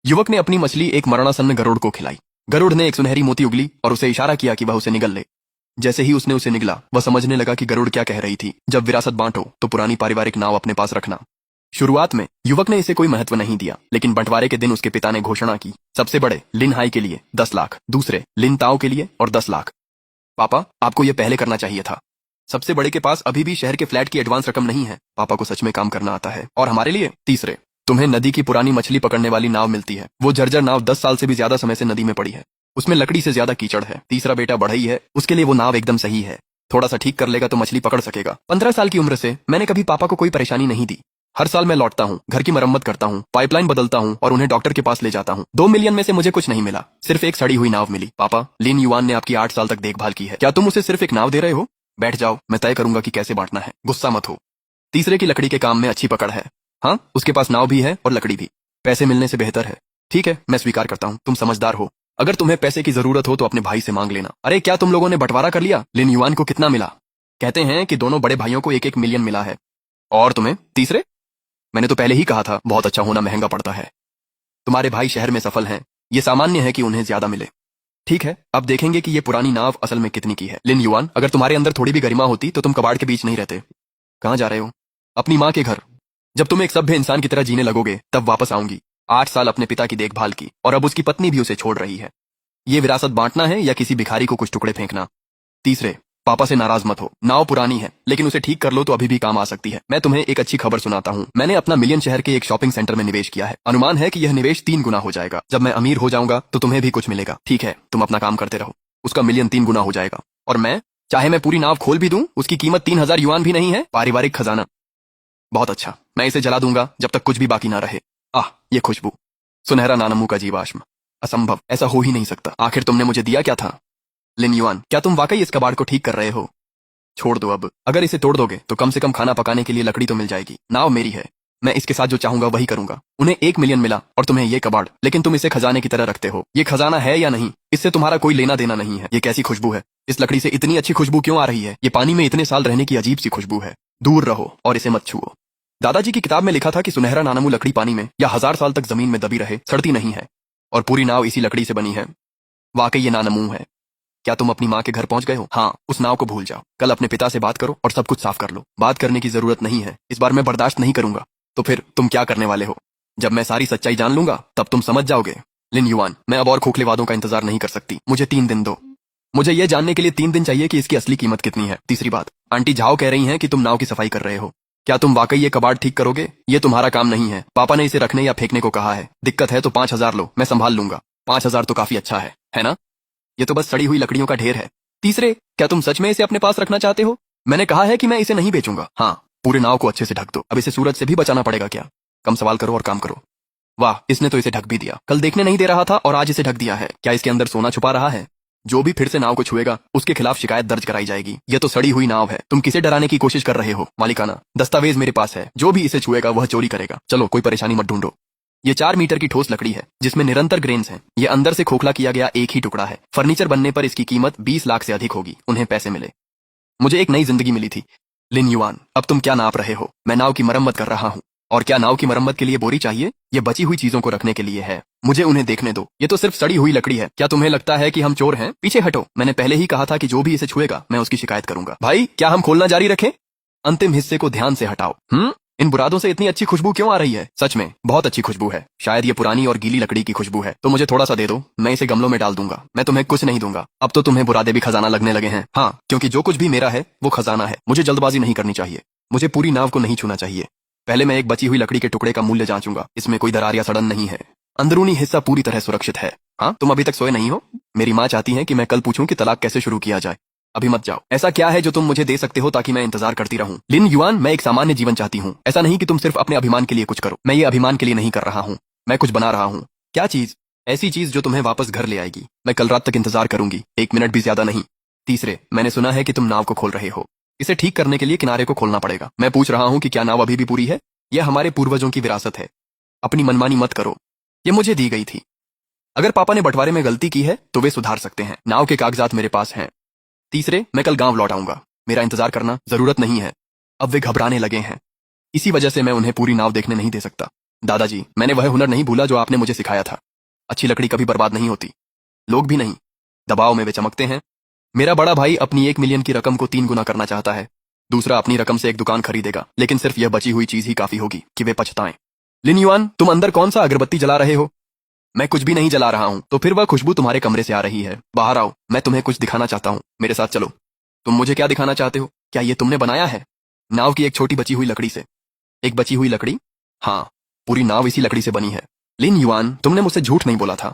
युवक ने अपनी मछली एक मरणासन्न गरुड़ को खिलाई। गरुड़ ने एक सुनहरी मोती उगली और उसे इशारा किया कि वह उसे निगल ले। जैसे ही उसने उसे निगला, वह समझने लगा कि गरुड़ क्या कह रही थी, जब विरासत बांटो तो पुरानी पारिवारिक नाव अपने पास रखना। शुरुआत में युवक ने इसे कोई महत्व नहीं दिया, लेकिन बंटवारे के दिन उसके पिता ने घोषणा की, सबसे बड़े लिन हाई के लिए 10 लाख, दूसरे लिन ताओ के लिए और 10 लाख। पापा, आपको यह पहले करना चाहिए था। सबसे बड़े के पास अभी भी शहर के फ्लैट की एडवांस रकम नहीं है। पापा को सच में काम करना आता है। और हमारे लिए तीसरे, तुम्हें नदी की पुरानी मछली पकड़ने वाली नाव मिलती है। वो जर्जर नाव 10 साल से भी ज्यादा समय से नदी में पड़ी है। उसमें लकड़ी से ज्यादा कीचड़ है। तीसरा बेटा बढ़ई है, उसके लिए वो नाव एकदम सही है। थोड़ा सा ठीक कर लेगा तो मछली पकड़ सकेगा। 15 साल की उम्र से मैंने कभी पापा को कोई परेशानी नहीं दी। हर साल मैं लौटता हूँ, घर की मरम्मत करता हूँ, पाइपलाइन बदलता हूँ और उन्हें डॉक्टर के पास ले जाता हूँ। 2 मिलियन में से मुझे कुछ नहीं मिला, सिर्फ एक सड़ी हुई नाव मिली। पापा, लिन युआन ने आपकी 8 साल तक देखभाल की है, क्या तुम उसे सिर्फ एक नाव दे रहे हो? बैठ जाओ, मैं तय करूंगा कि कैसे बांटना है। गुस्सा मत हो। तीसरे की लकड़ी के काम में अच्छी पकड़ है। हाँ, उसके पास नाव भी है और लकड़ी भी। पैसे मिलने से बेहतर है। ठीक है, मैं स्वीकार करता हूँ, तुम समझदार हो। अगर तुम्हें पैसे की जरूरत हो तो अपने भाई से मांग लेना। अरे, क्या तुम लोगों ने बंटवारा कर लिया? लिन युआन को कितना मिला? कहते हैं कि दोनों बड़े भाइयों को 1-1 मिलियन मिला है। और तुम्हें? तीसरे, मैंने तो पहले ही कहा था, बहुत अच्छा होना महंगा पड़ता है। तुम्हारे भाई शहर में सफल हैं, ये सामान्य है कि उन्हें ज्यादा मिले। ठीक है, अब देखेंगे कि ये पुरानी नाव असल में कितनी की है। लिन युआन, अगर तुम्हारे अंदर थोड़ी भी गरिमा होती तो तुम कबाड़ के बीच नहीं रहते। कहाँ जा रहे हो? अपनी माँ के घर। जब तुम एक सभ्य इंसान की तरह जीने लगोगे तब वापस आऊंगी। 8 साल अपने पिता की देखभाल की और अब उसकी पत्नी भी उसे छोड़ रही है। ये विरासत बांटना है या किसी भिखारी को कुछ टुकड़े फेंकना? तीसरे, पापा से नाराज मत हो। नाव पुरानी है, लेकिन उसे ठीक कर लो तो अभी भी काम आ सकती है। मैं तुम्हें एक अच्छी खबर सुनाता हूँ। मैंने अपना मिलियन शहर के एक शॉपिंग सेंटर में निवेश किया है। अनुमान है कि यह निवेश 3 गुना हो जाएगा। जब मैं अमीर हो जाऊंगा तो तुम्हें भी कुछ मिलेगा। ठीक है, तुम अपना काम करते रहो। उसका मिलियन 3 गुना हो जाएगा। और मैं, चाहे मैं पूरी नाव खोल भी दूं, उसकी कीमत 3000 युआन भी नहीं है। पारिवारिक खजाना। बहुत अच्छा, मैं इसे जला दूंगा जब तक कुछ भी बाकी ना रहे। आह, ये खुशबू, सुनहरा नानमू का जीवाश्म। असंभव, ऐसा हो ही नहीं सकता। आखिर तुमने मुझे दिया क्या था? लिन युआन, क्या तुम वाकई इस कबाड़ को ठीक कर रहे हो? छोड़ दो अब। अगर इसे तोड़ दोगे तो कम से कम खाना पकाने के लिए लकड़ी तो मिल जाएगी। नाव मेरी है, मैं इसके साथ जो चाहूंगा वही करूंगा। उन्हें 1 मिलियन मिला और तुम्हें ये कबाड़, लेकिन तुम इसे खजाने की तरह रखते हो। ये खजाना है या नहीं, इससे तुम्हारा कोई लेना देना नहीं है। ये कैसी खुशबू है? इस लकड़ी से इतनी अच्छी खुशबू क्यों आ रही है? ये पानी में इतने साल रहने की अजीब सी खुशबू है। दूर रहो और इसे मत छुओ। दादाजी की किताब में लिखा था कि सुनहरा नानमू लकड़ी पानी में या 1000 साल तक जमीन में दबी रहे, सड़ती नहीं है। और पूरी नाव इसी लकड़ी से बनी है। वाकई ये नानमू है। क्या तुम अपनी माँ के घर पहुंच गए हो? हाँ, उस नाव को भूल जाओ। कल अपने पिता से बात करो और सब कुछ साफ कर लो। बात करने की जरूरत नहीं है, इस बार मैं बर्दाश्त नहीं करूंगा। तो फिर तुम क्या करने वाले हो? जब मैं सारी सच्चाई जान लूंगा तब तुम समझ जाओगे। लिन युआन, मैं अब और खोखले वादों का इंतजार नहीं कर सकती। मुझे 3 दिन दो। मुझे यह जानने के लिए 3 दिन चाहिए कि इसकी असली कीमत कितनी है। तीसरी बात, आंटी झाओ कह रही हैं कि तुम नाव की सफाई कर रहे हो। क्या तुम वाकई ये कबाड़ ठीक करोगे? ये तुम्हारा काम नहीं है। पापा ने इसे रखने या फेंकने को कहा है। दिक्कत है तो 5000 लो, मैं संभाल लूंगा। 5000 तो काफी अच्छा है ना? ये तो बस सड़ी हुई लकड़ियों का ढेर है। तीसरे, क्या तुम सच में इसे अपने पास रखना चाहते हो? मैंने कहा है कि मैं इसे नहीं बेचूंगा। हाँ, पूरे नाव को अच्छे से ढक दो। अब इसे सूरज से भी बचाना पड़ेगा क्या? कम सवाल करो और काम करो। वाह, इसने तो इसे ढक भी दिया। कल देखने नहीं दे रहा था और आज इसे ढक दिया है। क्या इसके अंदर सोना छुपा रहा है? जो भी फिर से नाव को छुएगा उसके खिलाफ शिकायत दर्ज कराई जाएगी। यह तो सड़ी हुई नाव है। तुम किसे डराने की कोशिश कर रहे हो? मालिकाना, दस्तावेज मेरे पास है। जो भी इसे छुएगा वह चोरी करेगा। चलो, कोई परेशानी मत ढूंढो। ये 4 मीटर की ठोस लकड़ी है जिसमें निरंतर ग्रेन्स हैं। ये अंदर से खोखला किया गया एक ही टुकड़ा है। फर्नीचर बनने पर इसकी कीमत 20 लाख से अधिक होगी। उन्हें पैसे मिले। मुझे एक नई जिंदगी मिली थी। लिन युआन, अब तुम क्या नाप रहे हो? मैं नाव की मरम्मत कर रहा हूँ। और क्या नाव की मरम्मत के लिए बोरी चाहिए? ये बची हुई चीजों को रखने के लिए है। मुझे उन्हें देखने दो। ये तो सिर्फ सड़ी हुई लकड़ी है। क्या तुम्हें लगता है कि हम चोर हैं? पीछे हटो। मैंने पहले ही कहा था कि जो भी इसे छुएगा मैं उसकी शिकायत करूंगा। भाई, क्या हम खोलना जारी रखें? अंतिम हिस्से को ध्यान से हटाओ। इन बुरादों से इतनी अच्छी खुशबू क्यों आ रही है? सच में बहुत अच्छी खुशबू है। शायद ये पुरानी और गीली लकड़ी की खुशबू है। तो मुझे थोड़ा सा दे दो, मैं इसे गमलों में डाल दूंगा। मैं तुम्हें कुछ नहीं दूंगा। अब तो तुम्हें बुरादे भी खजाना लगने लगे हैं। हाँ, क्योंकि जो कुछ भी मेरा है वो खजाना है। मुझे जल्दबाजी नहीं करनी चाहिए। मुझे पूरी नाव को नहीं छूना चाहिए। पहले मैं एक बची हुई लकड़ी के टुकड़े का मूल्य जांचूंगा। इसमें कोई दरार या सड़न नहीं है। अंदरूनी हिस्सा पूरी तरह सुरक्षित है। हाँ, तुम अभी तक सोए नहीं हो? मेरी माँ चाहती है कि मैं कल पूछूं कि तलाक कैसे शुरू किया जाए। अभी मत जाओ। ऐसा क्या है जो तुम मुझे दे सकते हो ताकि मैं इंतजार करती रहूं? लिन युआन, मैं एक सामान्य जीवन चाहती हूँ। ऐसा नहीं कि तुम सिर्फ अपने अभिमान के लिए कुछ करो। मैं ये अभिमान के लिए नहीं कर रहा हूँ। मैं कुछ बना रहा हूँ। क्या चीज? ऐसी चीज जो तुम्हें वापस घर ले आएगी। मैं कल रात तक इंतजार करूंगी, 1 मिनट भी ज्यादा नहीं। तीसरे, मैंने सुना है कि तुम नाव को खोल रहे हो। इसे ठीक करने के लिए किनारे को खोलना पड़ेगा। मैं पूछ रहा हूँ कि क्या नाव अभी भी पूरी है? यह हमारे पूर्वजों की विरासत है। अपनी मनमानी मत करो। ये मुझे दी गई थी। अगर पापा ने बंटवारे में गलती की है तो वे सुधार सकते हैं। नाव के कागजात मेरे पास हैं। तीसरे, मैं कल गांव लौट आऊंगा। मेरा इंतजार करना जरूरत नहीं है। अब वे घबराने लगे हैं। इसी वजह से मैं उन्हें पूरी नाव देखने नहीं दे सकता। दादाजी, मैंने वह हुनर नहीं भूला जो आपने मुझे सिखाया था। अच्छी लकड़ी कभी बर्बाद नहीं होती, लोग भी नहीं। दबाव में वे चमकते हैं। मेरा बड़ा भाई अपनी 1 मिलियन की रकम को 3 गुना करना चाहता है। दूसरा अपनी रकम से एक दुकान खरीदेगा, लेकिन सिर्फ यह बची हुई चीज ही काफी होगी कि वे पछताएं। लिन युआन, तुम अंदर कौन सा अगरबत्ती जला रहे हो? मैं कुछ भी नहीं जला रहा हूं। तो फिर वह खुशबू तुम्हारे कमरे से आ रही है। बाहर आओ, मैं तुम्हें कुछ दिखाना चाहता हूं। मेरे साथ चलो। तुम मुझे क्या दिखाना चाहते हो? क्या ये तुमने बनाया है? नाव की एक छोटी बची हुई लकड़ी से। एक बची हुई लकड़ी? हाँ, पूरी नाव इसी लकड़ी से बनी है। लिन युआन, तुमने मुझसे झूठ नहीं बोला था।